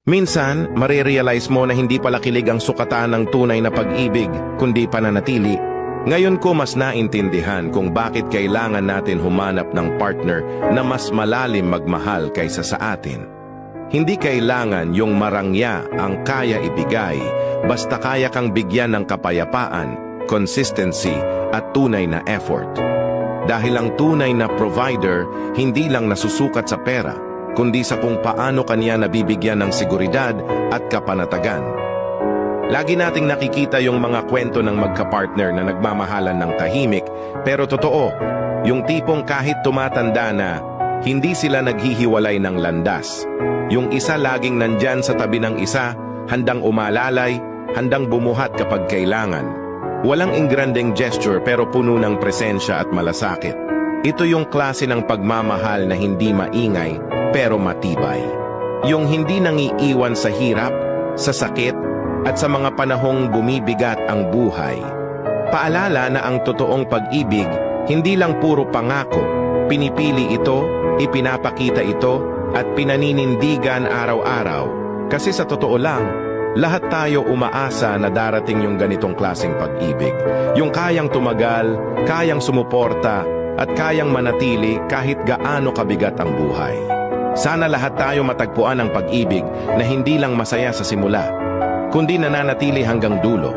Minsan, marirealize mo na hindi pala kilig ang sukatan ng tunay na pag-ibig, kundi pananatili. Ngayon ko mas naintindihan kung bakit kailangan natin humanap ng partner na mas malalim magmahal kaysa sa atin. Hindi kailangan yung marangya ang kaya ibigay, basta kaya kang bigyan ng kapayapaan, consistency at tunay na effort. Dahil ang tunay na provider hindi lang nasusukat sa pera, kundi sa kung paano kanya nabibigyan ng seguridad at kapanatagan. Lagi nating nakikita yung mga kwento ng magka-partner na nagmamahalan ng tahimik, pero totoo, yung tipong kahit tumatanda na, hindi sila naghihiwalay ng landas. Yung isa laging nandyan sa tabi ng isa, handang umalalay, handang bumuhat kapag kailangan. Walang ingranding gesture pero puno ng presensya at malasakit. Ito yung klase ng pagmamahal na hindi maingay pero matibay. Yung hindi nangiiwan sa hirap, sa sakit, at sa mga panahong bumibigat ang buhay. Paalala na ang totoong pag-ibig, hindi lang puro pangako, pinipili ito, ipinapakita ito, at pinaninindigan araw-araw. Kasi sa totoo lang, lahat tayo umaasa na darating yung ganitong klaseng pag-ibig. Yung kayang tumagal, kayang sumuporta, at kayang manatili kahit gaano kabigat ang buhay. Sana lahat tayo matagpuan ang pag-ibig na hindi lang masaya sa simula, kundi nananatili hanggang dulo.